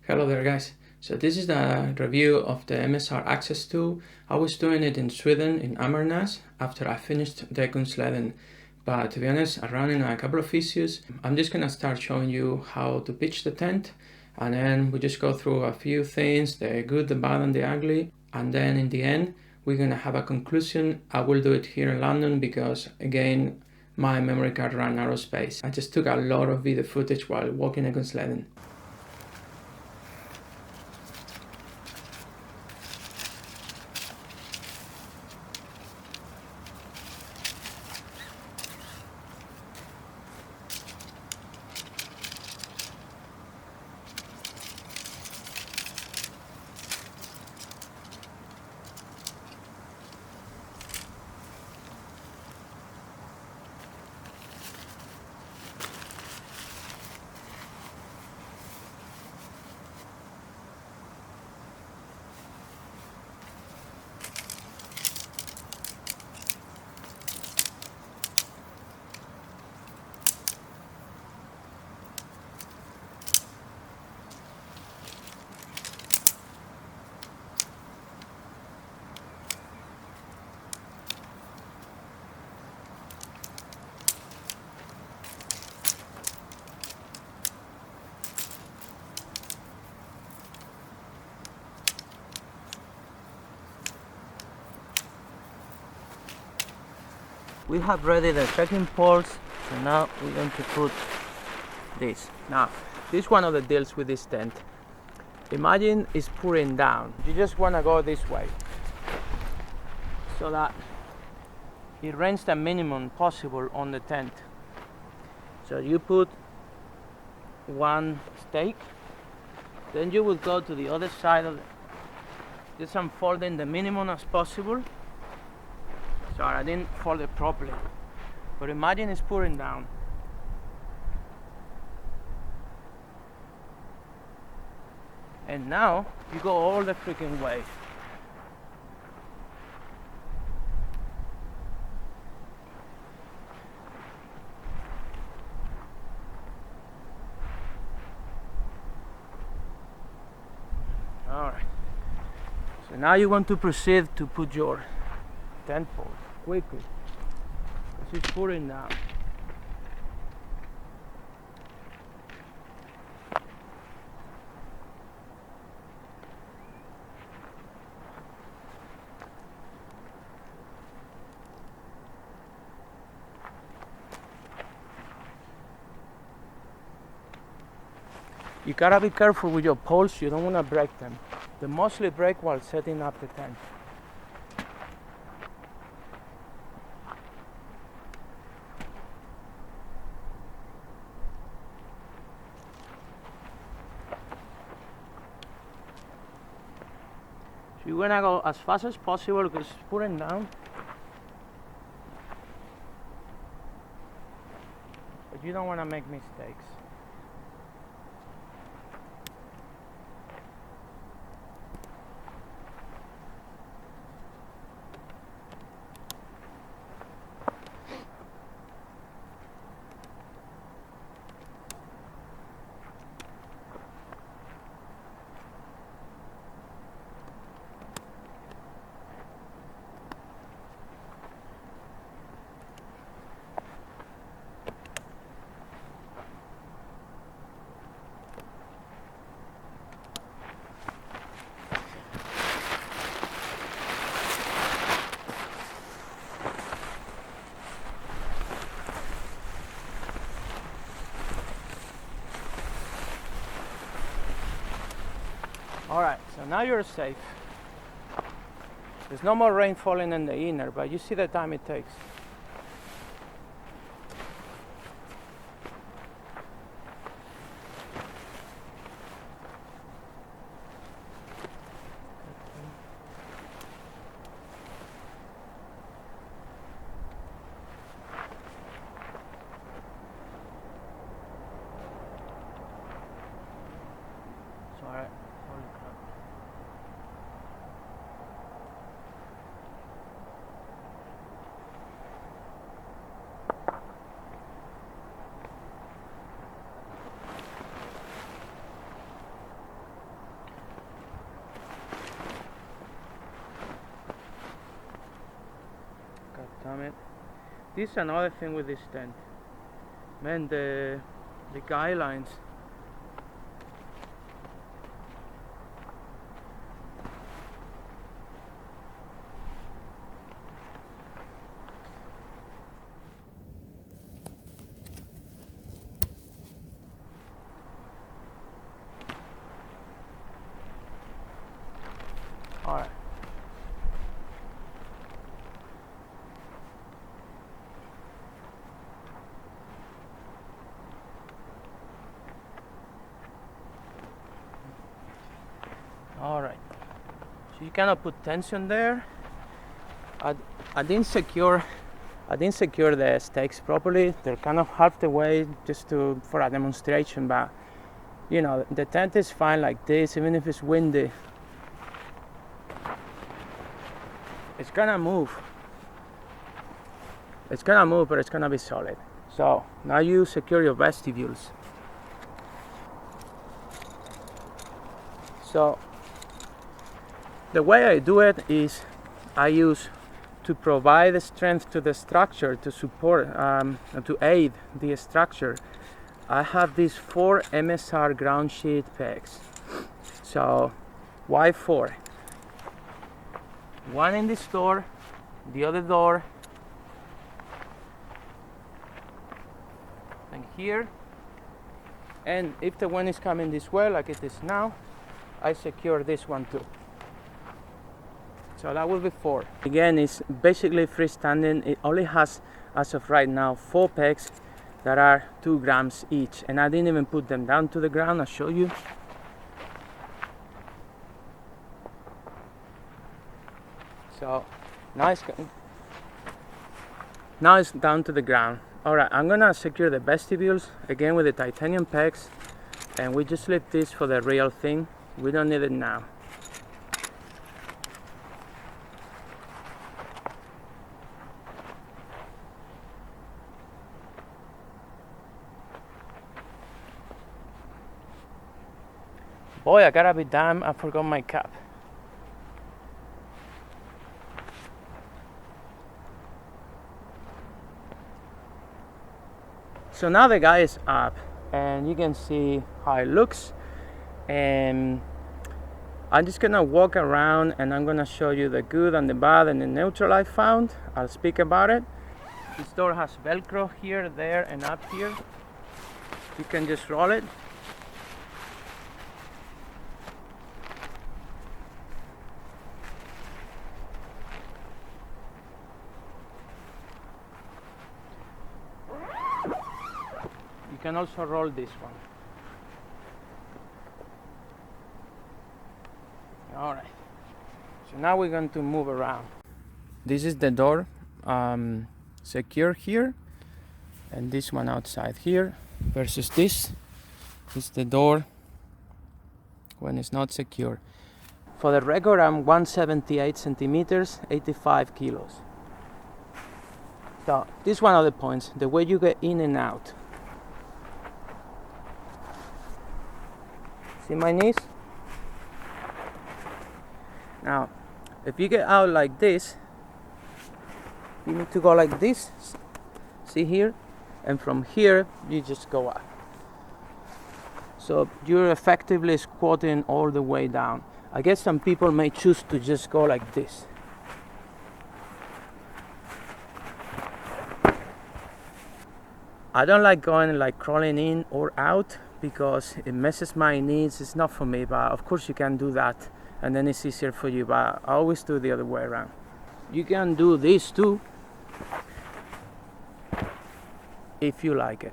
Hello there guys. So this is the review of the MSR access tool. I was doing it in Sweden in Ammarnäs after I finished the Kungsläden. But to be honest, I ran into a couple of issues. I'm just gonna start showing you how to pitch the tent, and then we just go through a few things, the good, the bad and the ugly. And then in the end, we're gonna have a conclusion. I will do it here in London because again, my memory card ran out of space. I just took a lot of video footage while walking in Kungsläden. We have ready the trekking poles, so now we're going to put this. Now, this is one of the deals with this tent. Imagine it's pouring down. You just want to go this way so that it rains the minimum possible on the tent. So you put one stake, then you will go to the other side of it, just unfolding the minimum as possible. Sorry, I didn't fold it properly. But imagine it's pouring down. And now you go all the freaking way. Alright. So now you want to proceed to put your tent pole quickly, because it's pouring down. You gotta be careful with your poles, you don't want to break them. They mostly break while setting up the tent. So you're gonna go as fast as possible because it's pouring down. But you don't want to make mistakes. Alright, so now you're safe. There's no more rain falling in the inner, but you see the time it takes. So, alright. Holy crap. This is another thing with this tent. Man, the guidelines. All right. All right. So you cannot put tension there. I didn't secure the stakes properly. They're kind of half the way just for a demonstration, but you know, the tent is fine like this, even if it's windy. It's gonna move. It's gonna move, but it's gonna be solid. So now you secure your vestibules. So the way I do it is I use, to provide the strength to the structure, to support, to aid the structure, I have these 4 MSR ground sheet pegs. So why 4? One in this door, the other door, and here. And if the wind is coming this way, like it is now, I secure this one too. So that will be 4. Again, it's basically freestanding. It only has, as of right now, 4 pegs that are 2 grams each. And I didn't even put them down to the ground. I'll show you. So now it's down to the ground. All right, I'm gonna secure the vestibules again with the titanium pegs, and we just leave this for the real thing. We don't need it now. Boy, I gotta be damned, I forgot my cap. So now the guy is up, and you can see how it looks. And I'm just gonna walk around, and I'm gonna show you the good and the bad and the neutral I found. I'll speak about it. This door has Velcro here, there, and up here. You can just roll it. You can also roll this one. All right. So now we're going to move around. This is the door secure here, and this one outside here, versus this is the door when it's not secure. For the record, I'm 178 centimeters, 85 kilos. So this is one of the points, the way you get in and out. See my knees? Now, if you get out like this, you need to go like this. See here? And from here, you just go up. So you're effectively squatting all the way down. I guess some people may choose to just go like this. I don't like going like crawling in or out because it messes my knees. It's not for me, but of course you can do that and then it's easier for you, but I always do the other way around. You can do this too if you like it.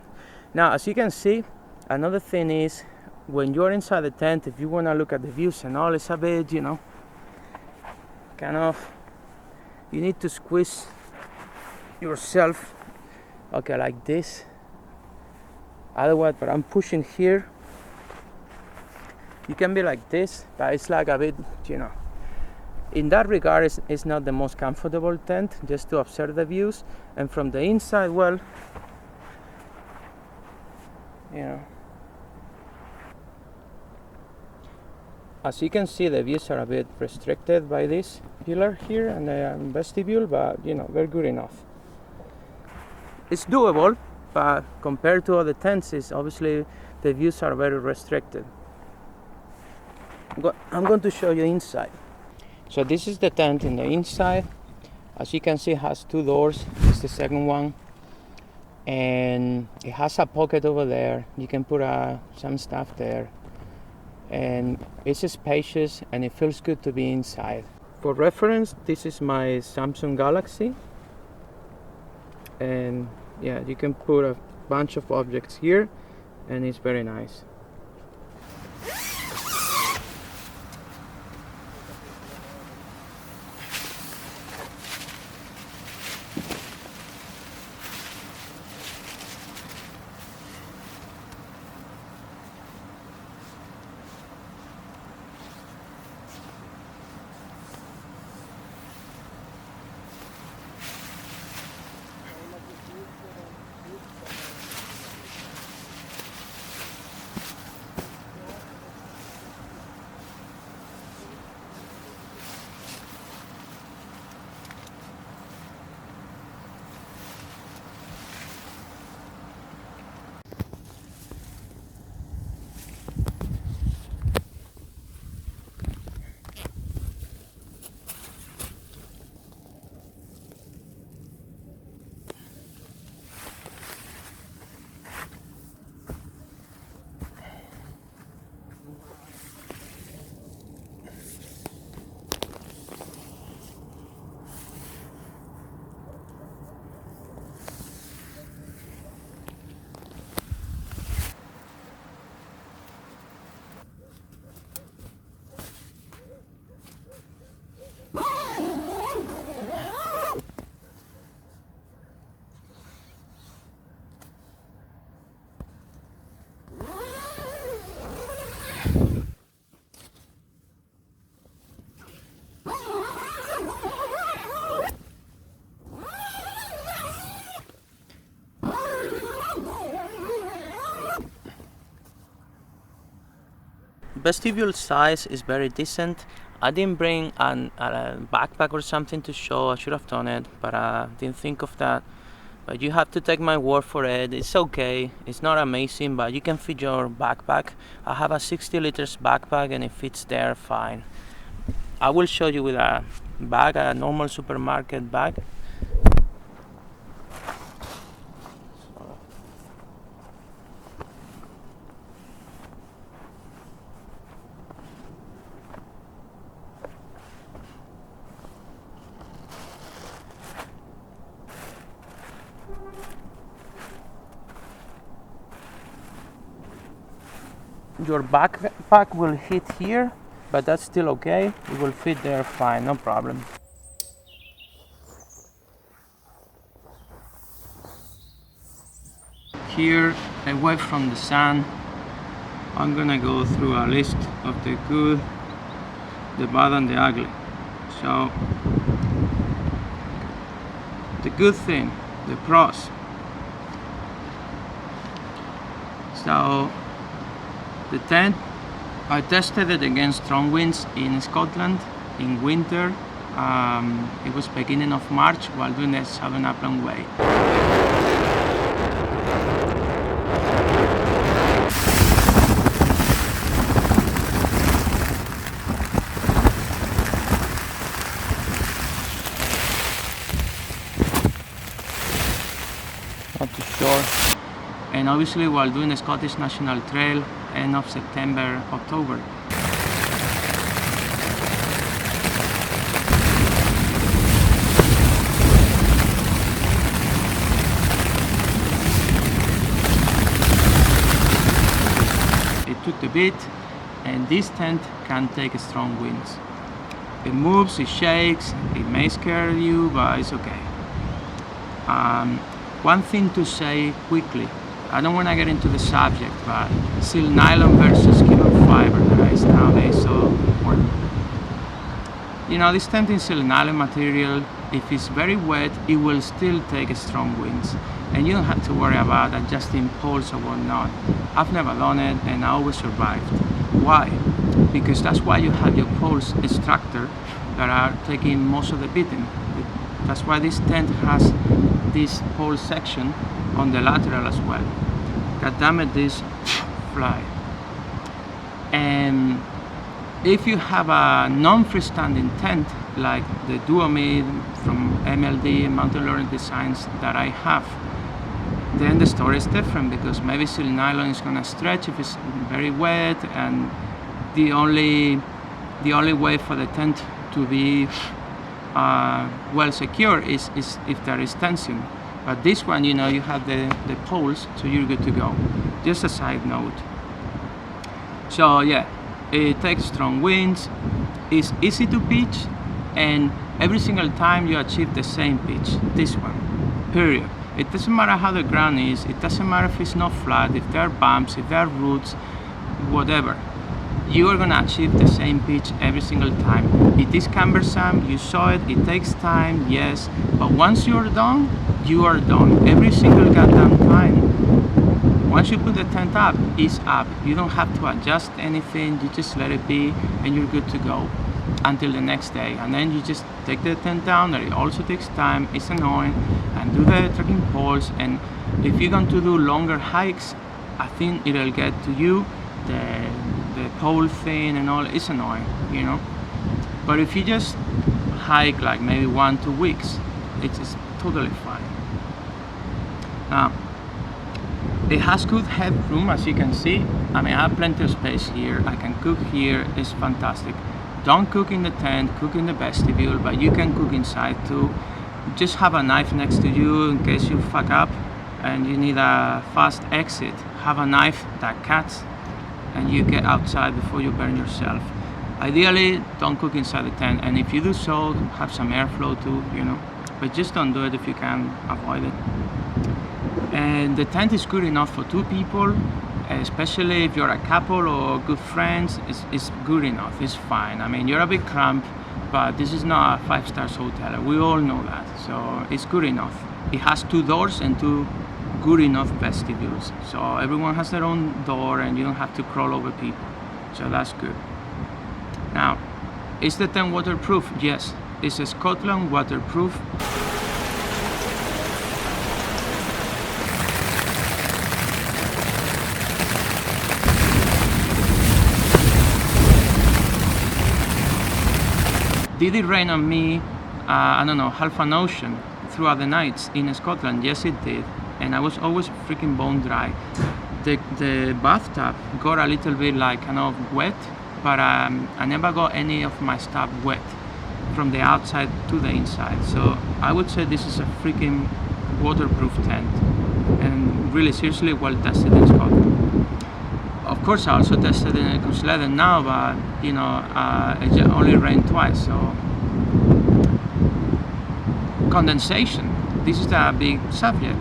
Now, as you can see, another thing is when you're inside the tent, if you want to look at the views and all, it's a bit, you know, kind of, you need to squeeze yourself, okay, like this. Otherwise, but I'm pushing here. You can be like this, but it's like a bit, you know. In that regard, it's not the most comfortable tent, just to observe the views. And from the inside, well, you know. As you can see, the views are a bit restricted by this pillar here and the vestibule, but you know, they're good enough. it's doable, but compared to other tents, obviously the views are very restricted. I'm going to show you inside. So this is the tent in the inside. As you can see, it has 2 doors. This is the second one, and it has a pocket over there. You can put some stuff there, and it's spacious and it feels good to be inside. For reference, this is my Samsung Galaxy, and yeah, you can put a bunch of objects here and it's very nice. Vestibule size is very decent. I didn't bring a backpack or something to show. I should have done it, but I didn't think of that. But you have to take my word for it. It's okay. It's not amazing, but you can fit your backpack. I have a 60 liters backpack and it fits there fine. I will show you with a bag, a normal supermarket bag. Your backpack will hit here, but that's still okay. It will fit there fine, no problem. Here, away from the sun, I'm gonna go through a list of the good, the bad and the ugly. So, the good thing, the pros. So, the tent, I tested it against strong winds in Scotland in winter. It was beginning of March while doing the Southern Upland Way. Not too sure. And obviously while doing the Scottish National Trail, end of September, October. It took the beat, and this tent can take strong winds. It moves, it shakes, it may scare you, but it's okay. One thing to say quickly, I don't want to get into the subject, but seal nylon versus carbon fiber that is nowadays so important. You know, this tent is seal nylon material. If it's very wet, it will still take strong winds, and you don't have to worry about adjusting poles or whatnot. I've never done it, and I always survived. Why? Because that's why you have your poles structured that are taking most of the beating. That's why this tent has this pole section on the lateral as well. God damn it, this fly. And if you have a non-freestanding tent like the Duomid from MLD, Mountain Laurel Designs that I have, then the story is different, because maybe silk nylon is gonna stretch if it's very wet, and the only way for the tent to be well secure is if there is tension. But this one, you know, you have the poles, so you're good to go. Just a side note. So yeah, it takes strong winds, it's easy to pitch, and every single time you achieve the same pitch, this one, period. It doesn't matter how the ground is, it doesn't matter if it's not flat, if there are bumps, if there are roots, whatever. You are gonna achieve the same pitch every single time. It is cumbersome, you saw it, it takes time, yes, but once you're done, you are done. Every single goddamn time. Once you put the tent up, it's up. You don't have to adjust anything, you just let it be, and you're good to go until the next day. And then you just take the tent down, and it also takes time, it's annoying, and do the trekking poles. And if you're going to do longer hikes, I think it'll get to you. The pole thing and all, it's annoying, you know. But if you just hike like maybe 1-2 weeks, it's just totally fine. Now, it has good headroom, as you can see. I mean, I have plenty of space here. I can cook here, it's fantastic. Don't cook in the tent, cook in the vestibule, but you can cook inside too. Just have a knife next to you in case you fuck up and you need a fast exit. Have a knife that cuts and you get outside before you burn yourself. Ideally, don't cook inside the tent, and if you do so, have some airflow too, you know, but just don't do it if you can avoid it. And the tent is good enough for 2 people, especially if you're a couple or good friends. It's good enough, it's fine. I mean, you're a bit cramped, but this is not a 5-star hotel, we all know that, so it's good enough. It has 2 doors and 2 good enough vestibules, so everyone has their own door and you don't have to crawl over people, so that's good. Now, is the tent waterproof? Yes. Is Scotland waterproof? Did it rain on me, I don't know, half an ocean throughout the nights in Scotland? Yes, it did. And I was always freaking bone dry. The bathtub got a little bit like kind of wet, but I never got any of my stuff wet from the outside to the inside. So I would say this is a freaking waterproof tent, and really seriously well tested in Scotland. Of course, I also tested in Cumbersome now, but you know, it only rained twice. So condensation, this is a big subject.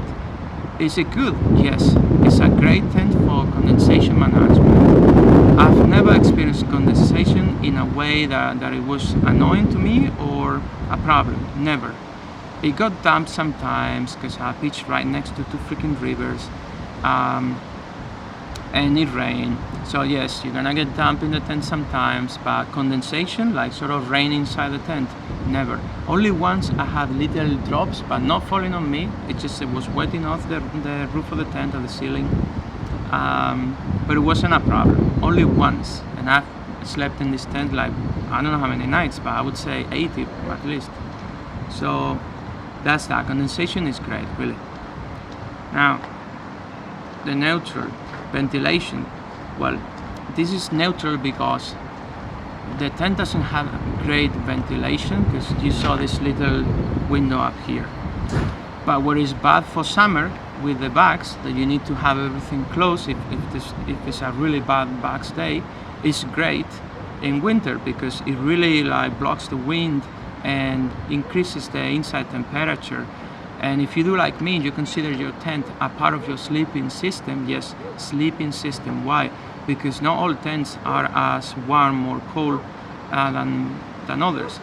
Is it good? Yes, it's a great tent for condensation management. I've never experienced condensation in a way that it was annoying to me or a problem, never. It got damp sometimes because I pitched right next to 2 freaking rivers, and it rained. So yes, you're gonna get damp in the tent sometimes, but condensation, like sort of rain inside the tent, never. Only once I had little drops, but not falling on me. It was wetting off the roof of the tent or the ceiling, but it wasn't a problem. Only once, and I've slept in this tent like I don't know how many nights, but I would say 80 at least. So that's that. Condensation is great, really. Now, the neutral ventilation. Well, this is neutral because the tent doesn't have great ventilation, because you saw this little window up here. But what is bad for summer with the bags, that you need to have everything closed if it's a really bad bags day, is great in winter because it really like blocks the wind and increases the inside temperature. And if you do like me, you consider your tent a part of your sleeping system. Yes, sleeping system. Why? Because not all tents are as warm or cold than others.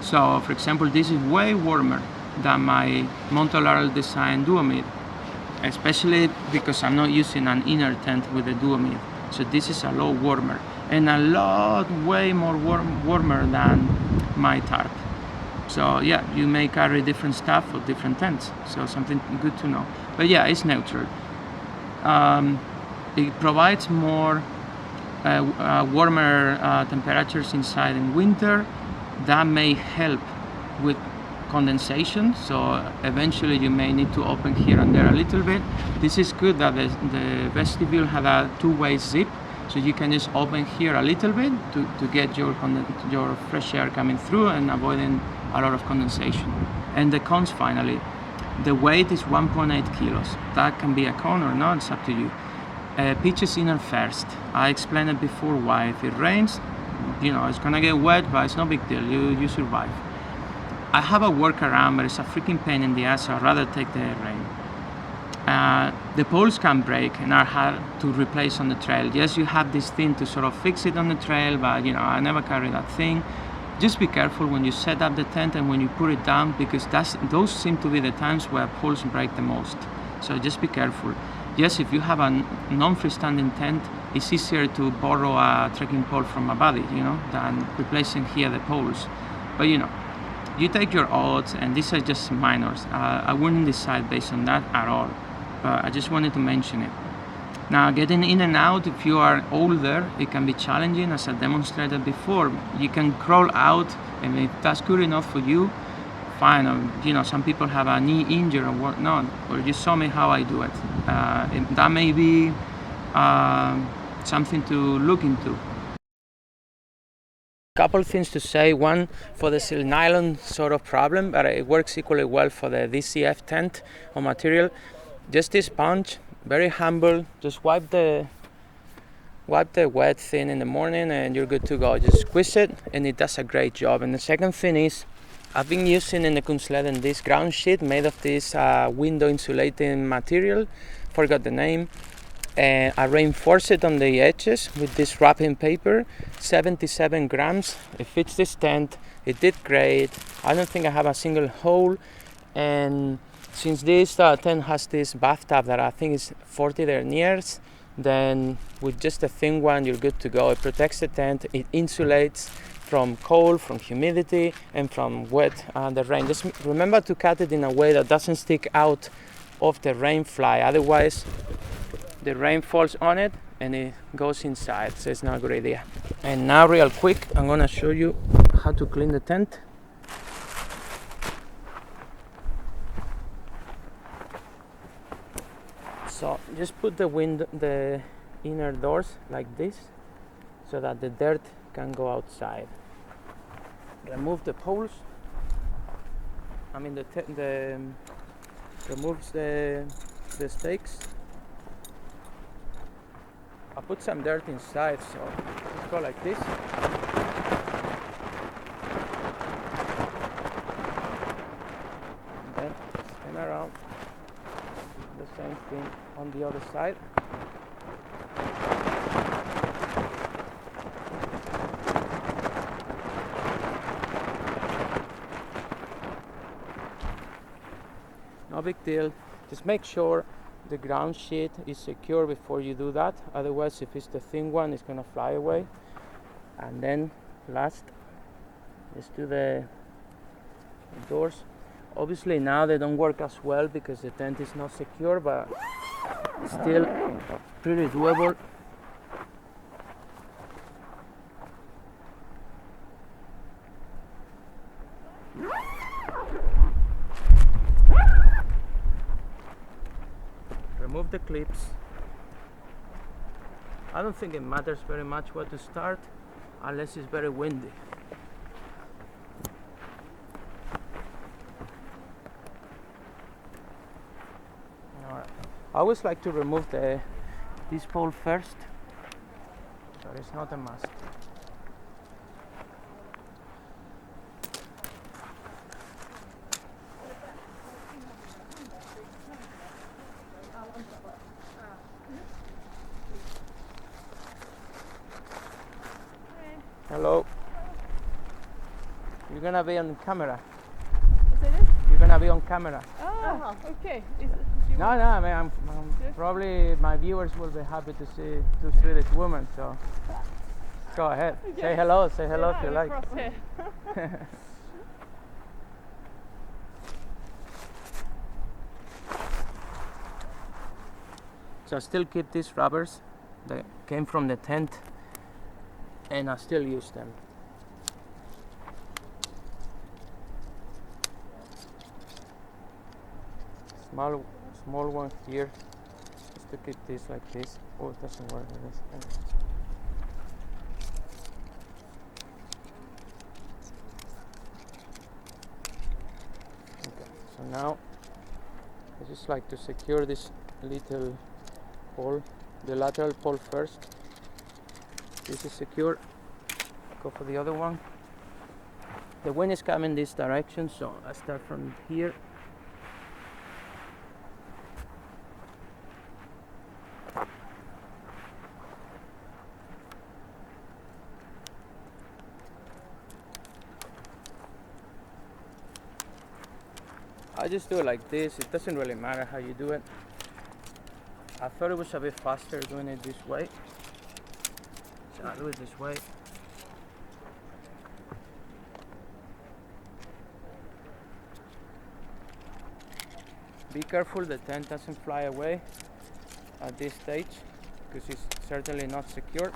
So, for example, this is way warmer than my Mountain Laurel Design Duomid, especially because I'm not using an inner tent with the Duomid. So this is a lot warmer, and a lot way more warmer than my tarp. So yeah, you may carry different stuff for different tents. So something good to know. But yeah, it's neutral. It provides more warmer temperatures inside in winter. That may help with condensation, so eventually you may need to open here and there a little bit. This is good that the vestibule had a two-way zip, so you can just open here a little bit to get your fresh air coming through and avoiding a lot of condensation. And the cones finally. The weight is 1.8 kilos. That can be a cone or not, it's up to you. Pitches inner first. I explained it before why. If it rains, it's gonna get wet, but it's no big deal, you survive. I have a workaround, but it's a freaking pain in the ass, so I'd rather take the rain. The poles can break and are hard to replace on the trail. Yes, you have this thing to sort of fix it on the trail, but I never carry that thing. Just be careful when you set up the tent and when you put it down, because those seem to be the times where poles break the most. So just be careful. Yes, if you have a non-freestanding tent, it's easier to borrow a trekking pole from a buddy, than replacing here the poles. But you take your odds, and these are just minors. I wouldn't decide based on that at all, but I just wanted to mention it. Now, getting in and out, if you are older, it can be challenging, as I demonstrated before. You can crawl out, and if that's good enough for you, fine. Or, some people have a knee injury or whatnot, or you saw me how I do it. That may be something to look into. Couple things to say. One, for the silk nylon sort of problem, but it works equally well for the DCF tent or material. Just this sponge, very humble. Just wipe the wet thing in the morning and you're good to go. Just squeeze it and it does a great job. And the second thing is, I've been using in the Kungsleden this ground sheet made of this window insulating material, forgot the name. And I reinforce it on the edges with this wrapping paper, 77 grams. It fits this tent. It did great. I don't think I have a single hole. And since this tent has this bathtub that I think is 40 deniers, then with just a thin one, you're good to go. It protects the tent. It insulates from cold, from humidity, and from wet and the rain. Just remember to cut it in a way that doesn't stick out of the rain fly. Otherwise, the rain falls on it and it goes inside, so it's not a good idea. And now real quick, I'm gonna show you how to clean the tent. So just put the inner doors like this so that the dirt can go outside. Remove the poles. Removes the stakes. I put some dirt inside, so let's go like this. And then spin around. The same thing on the other side. No big deal. Just make sure the ground sheet is secure before you do that. Otherwise, if it's the thin one, it's gonna fly away. And then last, let's do the doors. Obviously now they don't work as well because the tent is not secure, but still pretty doable. Remove the clips. I don't think it matters very much where to start unless it's very windy. Alright. I always like to remove this pole first, but it's not a must. Hello. You're gonna be on camera. Is it? You're gonna be on camera. Oh, okay. No, I mean, I'm probably my viewers will be happy to see this woman. So go ahead. Okay. Say hello. Say hello if you like. So I still keep these rubbers that came from the tent, and I still use them. Small one here, just to keep this like this. Oh, it doesn't work with this. Okay, so now I just like to secure this little pole, the lateral pole first. This is secure. Go for the other one. The wind is coming this direction, so I start from here. I just do it like this. It doesn't really matter how you do it. I thought it was a bit faster doing it this way, so I do it this way. Be careful the tent doesn't fly away at this stage, because it's certainly not secure.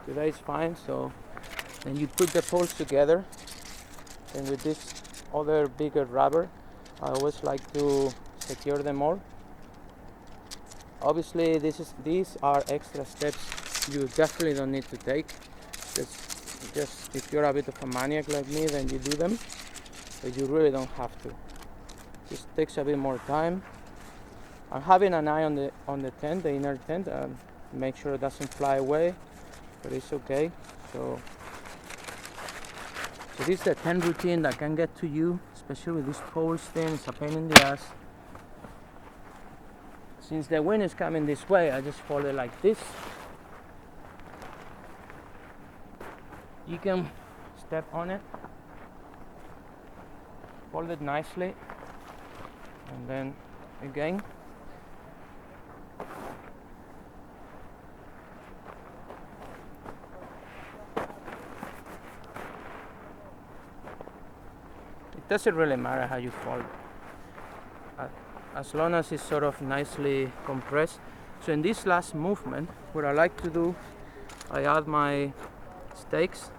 Today is fine, so then you put the poles together, and with this other bigger rubber, I always like to secure them all. Obviously these are extra steps you definitely don't need to take. Just if you're a bit of a maniac like me, then you do them, but you really don't have to. Just takes a bit more time. I'm having an eye on the tent, the inner tent, make sure it doesn't fly away, but it's okay. So this is the tent routine that can get to you, especially with these poles thing. It's a pain in the ass. Since the wind is coming this way, I just fold it like this. You can step on it, fold it nicely, and then again. It doesn't really matter how you fold, as long as it's sort of nicely compressed. So in this last movement, what I like to do, I add my stakes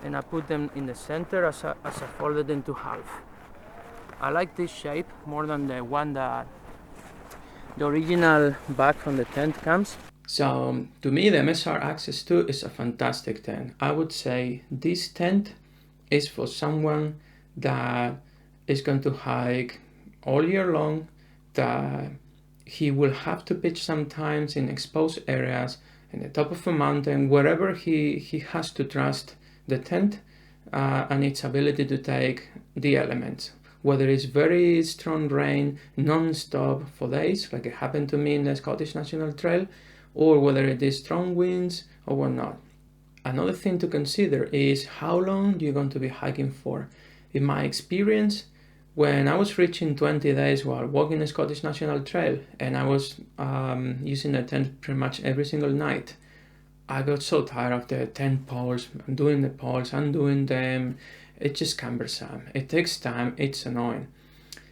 and I put them in the center as I fold it into half. I like this shape more than the one that the original bag from the tent comes. So to me, the MSR Access 2 is a fantastic tent. I would say this tent is for someone that is going to hike all year long, that he will have to pitch sometimes in exposed areas, in the top of a mountain, wherever he has to trust the tent and its ability to take the elements. Whether it's very strong rain non-stop for days, like it happened to me in the Scottish National Trail, or whether it is strong winds or whatnot. Another thing to consider is how long you're going to be hiking for. In my experience, when I was reaching 20 days while walking the Scottish National Trail, and I was using the tent pretty much every single night, I got so tired of the tent poles, undoing the poles, undoing them. It's just cumbersome. It takes time, it's annoying.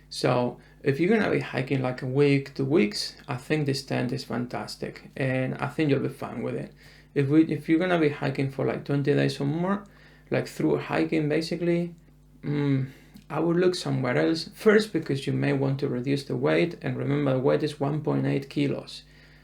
So if you're gonna be hiking like a week, 2 weeks, I think this tent is fantastic, and I think you'll be fine with it. If you're gonna be hiking for like 20 days or more, like through hiking basically, I would look somewhere else. First, because you may want to reduce the weight, and remember the weight is 1.8 kilos.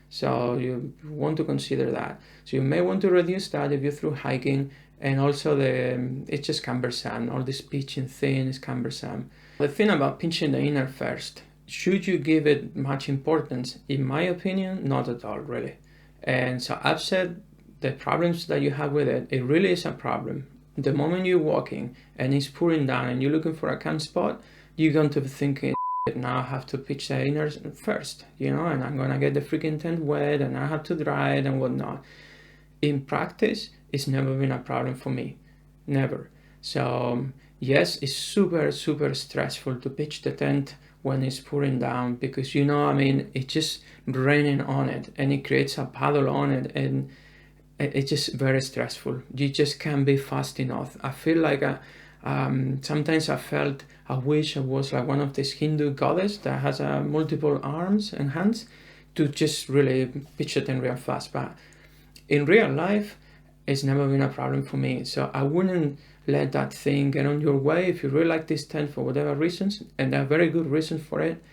So you want to consider that. So you may want to reduce that if you're through hiking, and also it's just cumbersome. All this pitching thing is cumbersome. The thing about pinching the inner first, should you give it much importance? In my opinion, not at all, really. And so I've said the problems that you have with it, it really is a problem. The moment you're walking and it's pouring down and you're looking for a camp spot, you're going to be thinking, now I have to pitch the inners first, and I'm gonna get the freaking tent wet and I have to dry it and whatnot. In practice, it's never been a problem for me, never. So yes, it's super stressful to pitch the tent when it's pouring down, because it's just raining on it and it creates a puddle on it, and it's just very stressful. You just can't be fast enough. I feel like Sometimes I wish I was like one of these Hindu goddess that has multiple arms and hands to just really pitch a tent real fast. But in real life, it's never been a problem for me. So I wouldn't let that thing get on your way. If you really like this tent for whatever reasons, and there are very good reasons for it,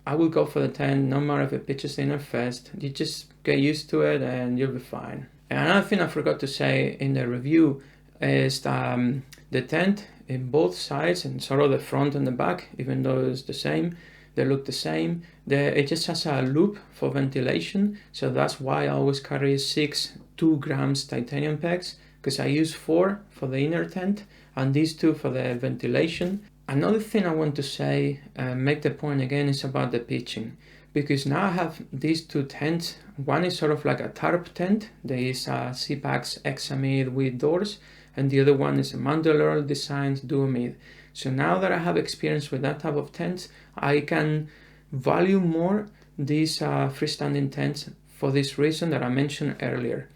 I will go for the tent no matter if it pitches in or fast. You just get used to it and you'll be fine. And another thing I forgot to say in the review is the tent in both sides and sort of the front and the back, even though it's the same, they look the same. It just has a loop for ventilation, so that's why I always carry 6 2-gram titanium pegs, because I use 4 for the inner tent and these 2 for the ventilation. Another thing I want to say, make the point again, is about the pitching, because now I have these 2 tents. One is sort of like a tarp tent. There is a CPAX Examid with doors, and the other one is a Mandalore Designs Duomid. So now that I have experience with that type of tents, I can value more these freestanding tents for this reason that I mentioned earlier.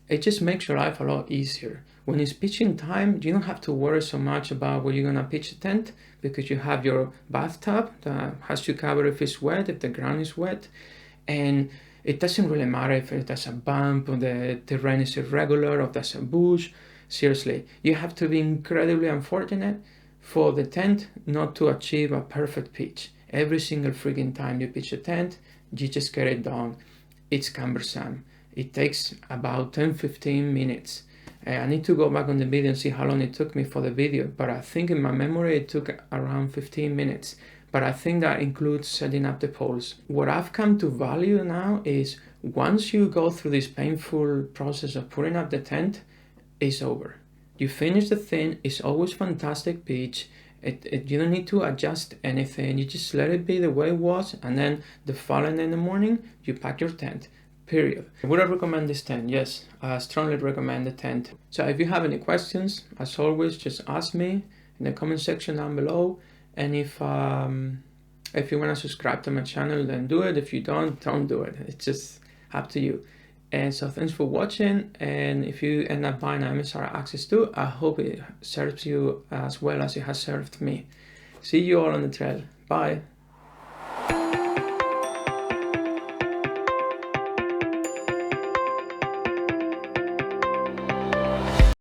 It just makes your life a lot easier. When it's pitching time, you don't have to worry so much about where you're gonna pitch a tent, because you have your bathtub that has you covered if it's wet, if the ground is wet, and it doesn't really matter if there's a bump or the terrain is irregular or there's a bush. Seriously, you have to be incredibly unfortunate for the tent not to achieve a perfect pitch. Every single freaking time you pitch a tent, you just get it done. It's cumbersome. It takes about 10-15 minutes. I need to go back on the video and see how long it took me for the video, but I think in my memory it took around 15 minutes. But I think that includes setting up the poles. What I've come to value now is once you go through this painful process of putting up the tent, it's over. You finish the thing, it's always fantastic pitch. You don't need to adjust anything, you just let it be the way it was, and then the following in the morning, you pack your tent. Period. Would I recommend this tent? Yes, I strongly recommend the tent. So if you have any questions, as always, just ask me in the comment section down below. And if you want to subscribe to my channel, then do it. If you don't do it. It's just up to you. And so thanks for watching. And if you end up buying an MSR Access 2, I hope it serves you as well as it has served me. See you all on the trail. Bye.